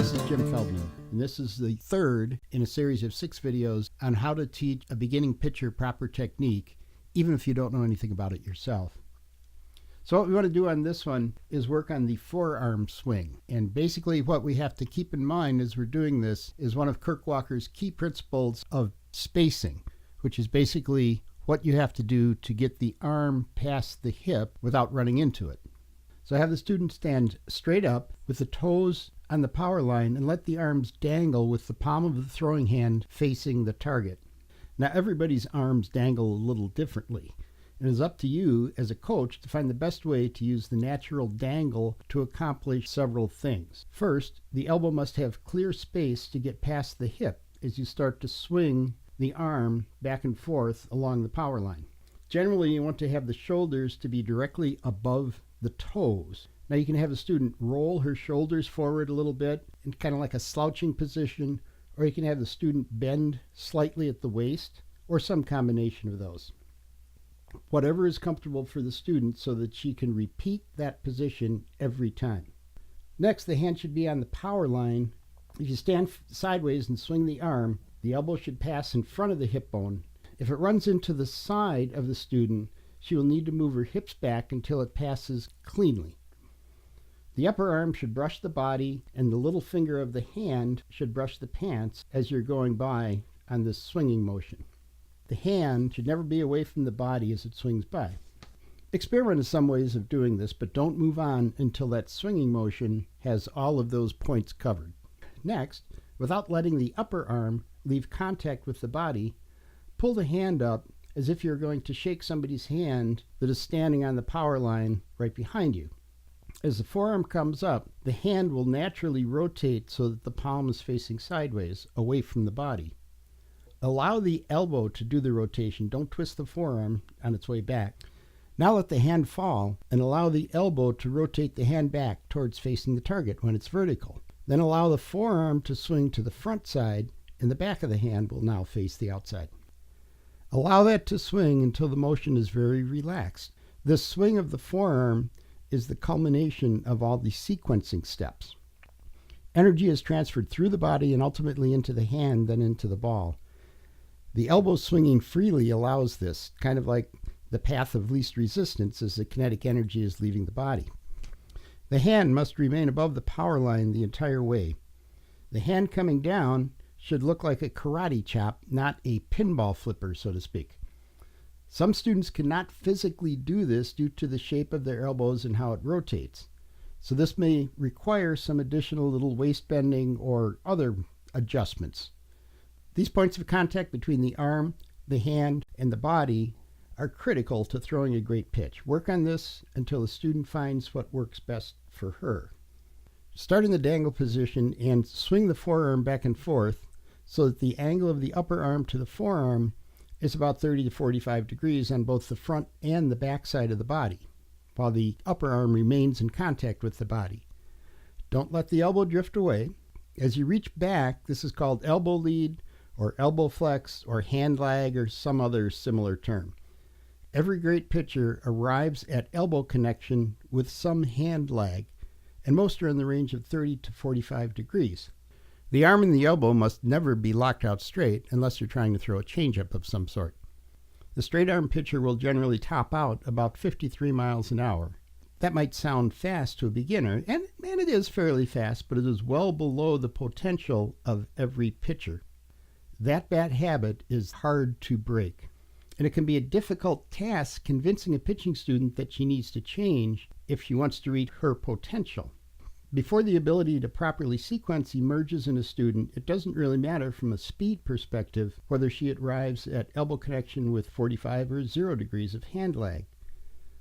This is Jim Feldman, and this is the third in a series of 6 videos on how to teach a beginning pitcher proper technique, even if you don't know anything about it yourself. So what we want to do on this one is work on the forearm swing. And basically what we have to keep in mind as we're doing this is one of Kirk Walker's key principles of spacing, which is basically what you have to do to get the arm past the hip without running into it. So have the student stand straight up with the toes on the power line and let the arms dangle with the palm of the throwing hand facing the target. Now everybody's arms dangle a little differently. It is up to you as a coach to find the best way to use the natural dangle to accomplish several things. First, the elbow must have clear space to get past the hip as you start to swing the arm back and forth along the power line. Generally, you want to have the shoulders to be directly above the toes. Now you can have a student roll her shoulders forward a little bit in kind of like a slouching position, or you can have the student bend slightly at the waist, or some combination of those. Whatever is comfortable for the student so that she can repeat that position every time. Next, the hand should be on the power line. If you stand sideways and swing the arm, the elbow should pass in front of the hip bone. If it runs into the side of the student, she will need to move her hips back until it passes cleanly. The upper arm should brush the body, and the little finger of the hand should brush the pants as you're going by on this swinging motion. The hand should never be away from the body as it swings by. Experiment in some ways of doing this, but don't move on until that swinging motion has all of those points covered. Next, without letting the upper arm leave contact with the body, pull the hand up as if you're going to shake somebody's hand that is standing on the power line right behind you. As the forearm comes up, the hand will naturally rotate so that the palm is facing sideways, away from the body. Allow the elbow to do the rotation. Don't twist the forearm on its way back. Now let the hand fall and allow the elbow to rotate the hand back towards facing the target when it's vertical. Then allow the forearm to swing to the front side, and the back of the hand will now face the outside. Allow that to swing until the motion is very relaxed. This swing of the forearm is the culmination of all the sequencing steps. Energy is transferred through the body and ultimately into the hand, then into the ball. The elbow swinging freely allows this, kind of like the path of least resistance as the kinetic energy is leaving the body. The hand must remain above the power line the entire way. The hand coming down should look like a karate chop, not a pinball flipper, so to speak. Some students cannot physically do this due to the shape of their elbows and how it rotates. So this may require some additional little waist bending or other adjustments. These points of contact between the arm, the hand, and the body are critical to throwing a great pitch. Work on this until the student finds what works best for her. Start in the dangle position and swing the forearm back and forth so that the angle of the upper arm to the forearm is about 30 to 45 degrees on both the front and the back side of the body, while the upper arm remains in contact with the body. Don't let the elbow drift away. As you reach back, this is called elbow lead, or elbow flex, or hand lag, or some other similar term. Every great pitcher arrives at elbow connection with some hand lag, and most are in the range of 30 to 45 degrees. The arm and the elbow must never be locked out straight unless you're trying to throw a changeup of some sort. The straight arm pitcher will generally top out about 53 miles an hour. That might sound fast to a beginner, and it is fairly fast, but it is well below the potential of every pitcher. That bad habit is hard to break, and it can be a difficult task convincing a pitching student that she needs to change if she wants to reach her potential. Before the ability to properly sequence emerges in a student, it doesn't really matter from a speed perspective whether she arrives at elbow connection with 45 or 0 degrees of hand lag.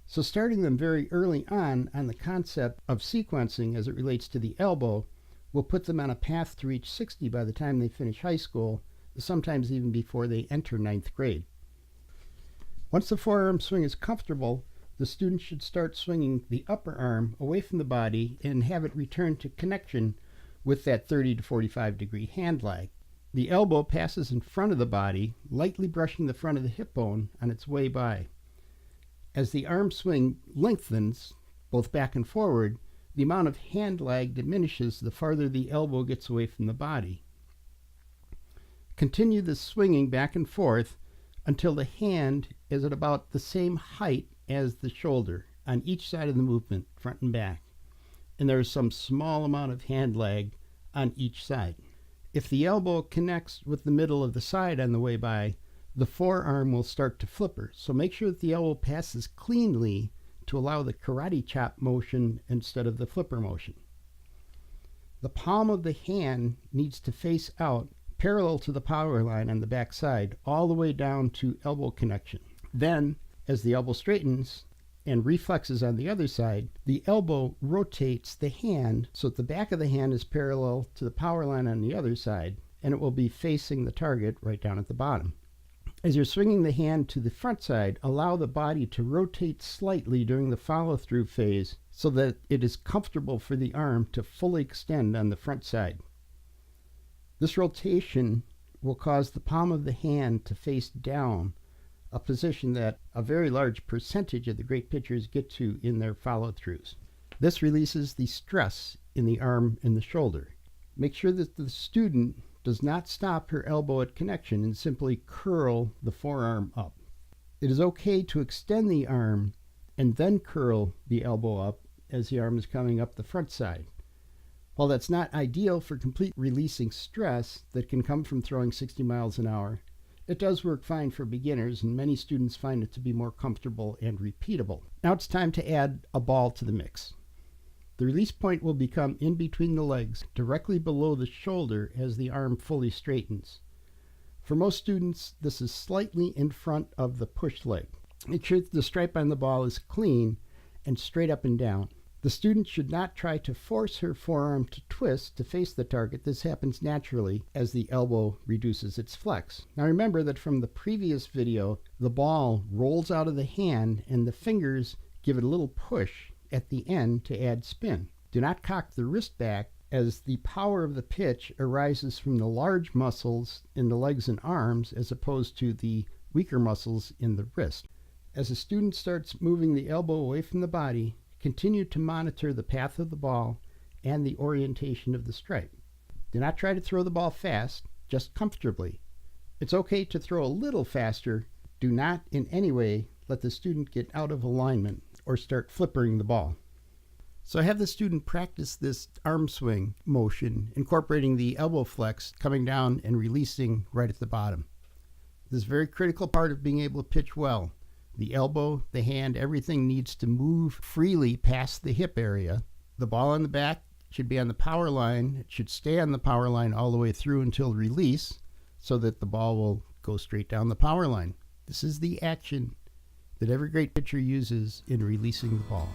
So starting them very early on the concept of sequencing as it relates to the elbow will put them on a path to reach 60 by the time they finish high school, sometimes even before they enter 9th grade. Once the forearm swing is comfortable, the student should start swinging the upper arm away from the body and have it return to connection with that 30 to 45 degree hand lag. The elbow passes in front of the body, lightly brushing the front of the hip bone on its way by. As the arm swing lengthens, both back and forward, the amount of hand lag diminishes the farther the elbow gets away from the body. Continue the swinging back and forth until the hand is at about the same height as the shoulder on each side of the movement, front and back. And there is some small amount of hand lag on each side. If the elbow connects with the middle of the side on the way by, the forearm will start to flipper. So make sure that the elbow passes cleanly to allow the karate chop motion instead of the flipper motion. The palm of the hand needs to face out parallel to the power line on the back side, all the way down to elbow connection. Then, as the elbow straightens and reflexes on the other side, the elbow rotates the hand so that the back of the hand is parallel to the power line on the other side, and it will be facing the target right down at the bottom. As you're swinging the hand to the front side, allow the body to rotate slightly during the follow-through phase so that it is comfortable for the arm to fully extend on the front side. This rotation will cause the palm of the hand to face down, a position that a very large percentage of the great pitchers get to in their follow-throughs. This releases the stress in the arm and the shoulder. Make sure that the student does not stop her elbow at connection and simply curl the forearm up. It is okay to extend the arm and then curl the elbow up as the arm is coming up the front side. While that's not ideal for complete releasing stress that can come from throwing 60 miles an hour, it does work fine for beginners, and many students find it to be more comfortable and repeatable. Now it's time to add a ball to the mix. The release point will become in between the legs, directly below the shoulder as the arm fully straightens. For most students, this is slightly in front of the push leg. Make sure that the stripe on the ball is clean and straight up and down. The student should not try to force her forearm to twist to face the target. This happens naturally as the elbow reduces its flex. Now remember that from the previous video, the ball rolls out of the hand and the fingers give it a little push at the end to add spin. Do not cock the wrist back, as the power of the pitch arises from the large muscles in the legs and arms as opposed to the weaker muscles in the wrist. As a student starts moving the elbow away from the body, continue to monitor the path of the ball and the orientation of the stripe. Do not try to throw the ball fast, just comfortably. It's okay to throw a little faster. Do not in any way let the student get out of alignment or start flippering the ball. So I have the student practice this arm swing motion, incorporating the elbow flex, coming down and releasing right at the bottom. This is a very critical part of being able to pitch well. The elbow, the hand, everything needs to move freely past the hip area. The ball on the back should be on the power line. It should stay on the power line all the way through until release so that the ball will go straight down the power line. This is the action that every great pitcher uses in releasing the ball.